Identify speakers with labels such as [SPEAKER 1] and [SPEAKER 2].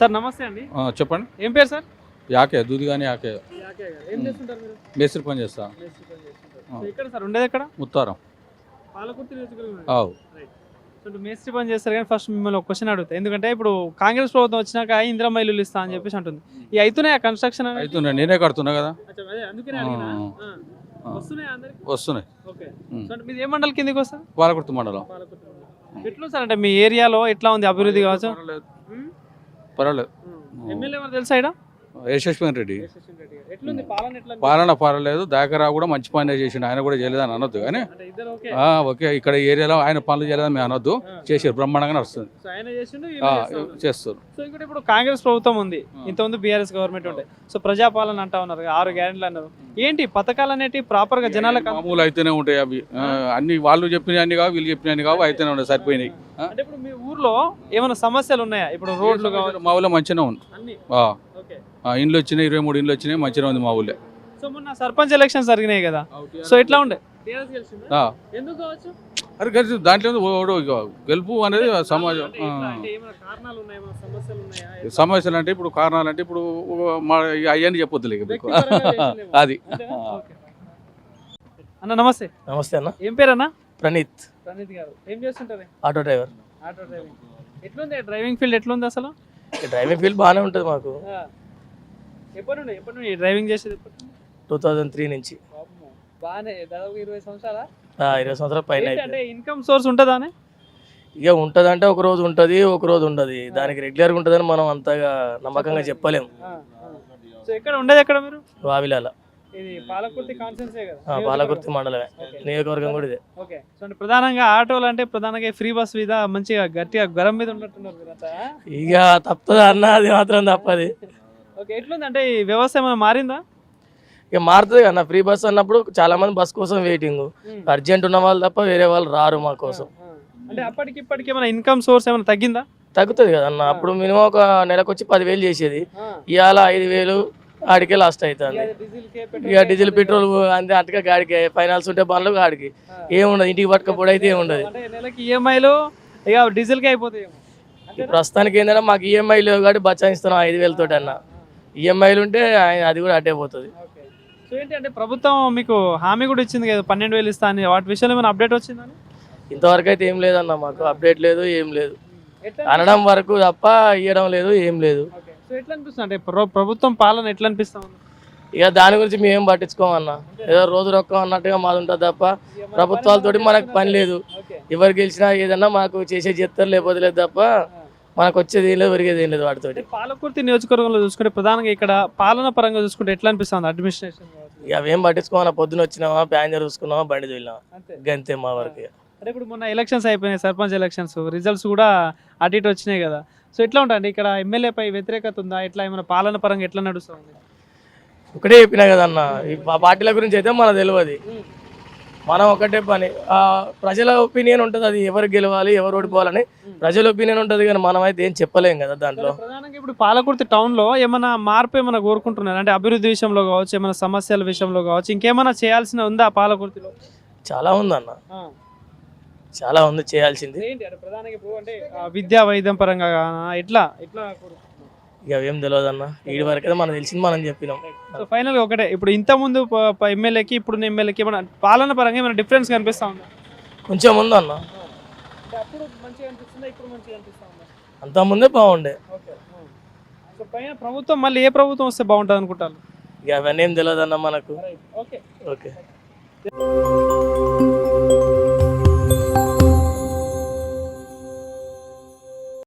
[SPEAKER 1] Sir నమస్తే అండి.
[SPEAKER 2] చెప్పండి.
[SPEAKER 1] ఏం పేరు సార్?
[SPEAKER 2] యాకే దూదిగాని యాకే
[SPEAKER 1] ఏం చేస్తుంటారు మీరు?
[SPEAKER 2] మేస్త్రి పని చేస్తా.
[SPEAKER 1] సో ఎక్కడ సార్ ఉండేది ఎక్కడ?
[SPEAKER 2] ముత్తారం.
[SPEAKER 1] పాలకుర్తి నియోజకవర్గం.
[SPEAKER 2] అవు.
[SPEAKER 1] సో మేస్త్రి పని చేస్తారు కానీ ఫస్ట్ మిమ్మల్ని ఒక క్వశ్చన్ అడుగుతా. ఎందుకంటే ఇప్పుడు కాంగ్రెస్ ప్రభుత్వం వచ్చినాక ఇందిరమ్మ ఇల్లు ఇస్తా అని చెప్పేసి అంటుంది. ఈ అవుతున్నాయా కన్స్ట్రక్షన్?
[SPEAKER 2] అవుతున్నాయి, నేనే కడుతున్నా కదా. వస్తున్నాయి.
[SPEAKER 1] మీది ఏ మండలం కిందకి వస్తారు?
[SPEAKER 2] పాలకుర్తి మండలం.
[SPEAKER 1] ఎట్లా సార్ అంటే మీ ఏరియాలో ఎట్లా ఉంది అభివృద్ధి కావచ్చు?
[SPEAKER 2] పర్వాలేదు.
[SPEAKER 1] ఎమ్మెల్యే ఎవరు తెలుసా?
[SPEAKER 2] యశస్విని రెడ్డి
[SPEAKER 1] ఎట్లుంది పాలన? ఎట్లా
[SPEAKER 2] పాలన పర్వాలేదు. దాకరావు కూడా మంచి పని చేసిండు. ఆయన కూడా చేయలేదని అనొద్దు కానీ ఓకే, ఇక్కడ ఏరియాలో ఆయన పనులు చేయలేదని మేము అనొద్దు. చేసారు, బ్రహ్మాండంగా నడుస్తుంది, చేస్తారు.
[SPEAKER 1] సో ఇక్కడ ఇప్పుడు కాంగ్రెస్ ప్రభుత్వం ఉంది, ఇంతకుముందు బీఆర్ఎస్ గవర్నమెంట్ ఉండే. సో ప్రజాపాలన అంటా ఉన్నారు, 6 గ్యారెంటీలు అన్నారు. ఏంటి పథకాలు అనేవి ప్రాపర్ గా జనాలకు
[SPEAKER 2] మామూలు అయితేనే ఉంటాయి. అవి అన్ని వాళ్ళు చెప్పిన అన్ని కావు, వీళ్ళు చెప్పిన అన్ని కావు, అయితేనే ఉంటాయి, సరిపోయినాయి.
[SPEAKER 1] అంటే ఇప్పుడు మీ ఊర్లో ఏమైనా సమస్యలు ఉన్నాయా? ఇప్పుడు రోడ్లు కావాలి,
[SPEAKER 2] మా ఊళ్ళో మంచిగా ఉంది. ఇండ్లు వచ్చినాయి, 23 ఇండ్లు వచ్చినాయి, మంచిగా ఉంది మా ఊళ్ళో.
[SPEAKER 1] సో మొన్న సర్పంచ్ ఎలక్షన్స్ జరిగినాయి కదా, సో ఎట్లా ఉండే?
[SPEAKER 2] దాంట్లో గెలుపు అనేది సమాజం. సమస్యలు అంటే ఇప్పుడు కారణాలు అంటే ఇప్పుడు అవన్నీ చెప్పొద్దులే అది.
[SPEAKER 1] అన్న నమస్తే.
[SPEAKER 3] నమస్తే అన్న.
[SPEAKER 1] ఏం పేరు అన్న?
[SPEAKER 3] ప్రణీత్.
[SPEAKER 1] ప్రణీత్ గారు ఏం చేస్తుంటారు?
[SPEAKER 3] Auto driver.
[SPEAKER 1] Auto driving. ఎట్లుంది డ్రైవింగ్ ఫీల్డ్? ఎట్లుంది అసలు?
[SPEAKER 3] డ్రైవింగ్ ఫీల్డ్ బాగానే ఉంటుంది మాకు.
[SPEAKER 1] ఎప్పటి నుండి డ్రైవింగ్ చేసేది?
[SPEAKER 3] 2003 నుంచి.
[SPEAKER 1] బాగానే దాదాపు 20 సంవత్సరాలా?
[SPEAKER 3] 20 సంవత్సరాల పైన.
[SPEAKER 1] అంటే ఇన్కమ్ సోర్స్ ఉంటుందా?
[SPEAKER 3] ఇక ఉంటదంటే ఒక రోజు ఉంటది, ఒక రోజు ఉండదు. దానికి రెగ్యులర్ గా ఉంటదని మనం అంతగా నమ్మకంగా చెప్పలేము.
[SPEAKER 1] సో ఎక్కడ ఉండేది? ఎక్కడ మీరు?
[SPEAKER 3] వావిలాల.
[SPEAKER 1] ఇది పాలకుర్తి కాన్స్టిట్యున్సీ కదా?
[SPEAKER 3] పాలకుర్తి మండలమే, నియోజకవర్గం కూడా ఇదే.
[SPEAKER 1] ఓకే. సో ప్రధానంగా ఆటోలు అంటే ప్రధానంగా ఫ్రీ బస్ మీద మంచిగా గట్టిగా గరం మీద ఉన్నట్టున్నారు.
[SPEAKER 3] ఇక తప్పదు అన్న, అది మాత్రం తప్పది.
[SPEAKER 1] ఓకే. ఎట్లుంది అంటే ఈ వ్యవస్థ ఏమైనా మారిందా?
[SPEAKER 3] ఇక మారుతుంది కదా. ఫ్రీ బస్ అన్నప్పుడు చాలా మంది బస్ కోసం వెయిటింగ్, అర్జెంట్ ఉన్న వాళ్ళు తప్ప వేరే వాళ్ళు రారు మా కోసం.
[SPEAKER 1] అంటే అప్పటికి ఇప్పటికి ఏమైనా ఇన్కమ్ సోర్స్ ఏమైనా తగ్గిందా?
[SPEAKER 3] తగ్గుతుంది కదా అన్న. అప్పుడు మినిమం ఒక నెలకు వచ్చి 10,000 చేసేది, ఇవాళ 5,000 ఆడికే లాస్ట్ అవుతుంది. ఇక డీజిల్ పెట్రోల్ అంతే, అంతగా గాడికి ఫైనాన్స్ ఉంటే బండ్లు గాడికి ఏముండదు, ఇంటికి పట్టుకపోవడం అయితే ఏముండదు.
[SPEAKER 1] నెలకి ఈఎంఐలు ఇక డీజిల్కి అయిపోతాయి.
[SPEAKER 3] ప్రస్తుతానికి ఏంటంటే మాకు ఈఎంఐలు కాబట్టి బచాయిస్తున్నాం 5,000 తోటి అన్న. ఈఎంఐలు ఉంటే అది కూడా అట్టే పోతుంది.
[SPEAKER 1] సో ఏంటి అంటే ప్రభుత్వం మీకు హామీ కూడా ఇచ్చింది కదా 12,000 ఇస్తా అని, వాటి విషయంలో ఏమైనా అప్డేట్ వచ్చిందని?
[SPEAKER 3] ఇంతవరకు అయితే ఏం లేదన్న, మాకు అప్డేట్ లేదు, ఏం లేదు. అనడం వరకు తప్ప ఇవ్వడం లేదు, ఏం లేదు.
[SPEAKER 1] సో ఎట్లా అనిపిస్తుంది అంటే ప్రభుత్వం పాలన ఎట్లా అనిపిస్తా ఉంది?
[SPEAKER 3] ఇక దాని గురించి మేమేం పట్టించుకోమన్నా, ఏదో రోజు రొక్కం అన్నట్టుగా మాది ఉంటుంది తప్ప ప్రభుత్వాలతోటి మనకు పని లేదు. ఎవరు గెలిచినా ఏదన్నా మాకు చేసే చెప్తారు, లేకపోతే లేదు తప్ప మనకు వచ్చేది ఏం లేదు, ఒరిగేది ఏం లేదు వాటితోటి.
[SPEAKER 1] పాలకుర్తి నియోజకవర్గంలో చూసుకుంటే ప్రధానంగా ఇక్కడ పాలన పరంగా చూసుకుంటే ఎట్లా అనిపిస్తుంది అడ్మినిస్ట్రేషన్?
[SPEAKER 3] ఇక అవేం పట్టించుకోమన్నా, పొద్దున వచ్చినామా, ప్యాసింజర్ చూసుకున్నామా, బండి వెళ్ళినామా, గంతే మా వరకు.
[SPEAKER 1] అంటే ఇప్పుడు మొన్న ఎలక్షన్స్ అయిపోయినాయి, సర్పంచ్ ఎలక్షన్స్ రిజల్ట్స్ కూడా అటు ఇటు వచ్చినాయి కదా. సో ఎట్లా ఉంటుంది ఇక్కడ ఎమ్మెల్యేపై వ్యతిరేకత ఉందా? ఎట్లా ఏమైనా పాలన పరంగా ఎట్లా నడుస్తుంది?
[SPEAKER 3] ఒకటే చెప్పినా కదన్న, ఈ పార్టీల గురించి అయితే మనకు తెలియదు. మనం ఒకటే పని, ప్రజల ఒపీనియన్ ఉంటుంది, అది ఎవరు గెలవాలి ఎవరు ఓడిపోవాలని ప్రజల ఒపీనియన్ ఉంటుంది, కానీ మనం అయితే ఏం చెప్పలేం కదా దాంట్లో.
[SPEAKER 1] ప్రధానంగా ఇప్పుడు పాలకుర్తి టౌన్లో ఏమైనా మార్పు ఏమైనా కోరుకుంటున్నారు అంటే అభివృద్ధి విషయంలో కావచ్చు, ఏమైనా సమస్యల విషయంలో కావచ్చు, ఇంకేమైనా చేయాల్సిన ఉందా పాలకుర్తిలో?
[SPEAKER 3] చాలా ఉందన్న, చాలా ఉంది చేయాల్సింది.
[SPEAKER 1] ఏంటి అంటే ప్రధానంగా ఇప్పుడు అంటే విద్యా వైద్యం పరంగా ఎట్లా ఎట్లా
[SPEAKER 3] ఇక ఏం తెలియదు అన్న, వీడి వరకైతే మనకు తెలిసింది మనం చెప్పినాం.
[SPEAKER 1] సో ఫైనల్గా ఒకటే, ఇప్పుడు ఇంత ముందు ఎమ్మెల్యేకి ఇప్పుడు ఎమ్మెల్యేకి ఏమైనా పాలన పరంగా ఏమైనా డిఫరెన్స్ కనిపిస్తా ఉందా?
[SPEAKER 3] కొంచెం ఉంది అన్న.
[SPEAKER 1] అప్పుడు మంచిగా అనిపిస్తుందా, ఇప్పుడు మంచిగా అనిపిస్తా ఉందా?
[SPEAKER 3] అంత ముందే బాగుండే.
[SPEAKER 1] ఓకే. సో పైన ప్రభుత్వం మళ్ళీ ఏ ప్రభుత్వం వస్తే బాగుంటుంది అనుకుంటాను?
[SPEAKER 3] ఇక అవన్నీ ఏం తెలియదు అన్న మనకు.
[SPEAKER 1] ఓకే.
[SPEAKER 3] ఓకే.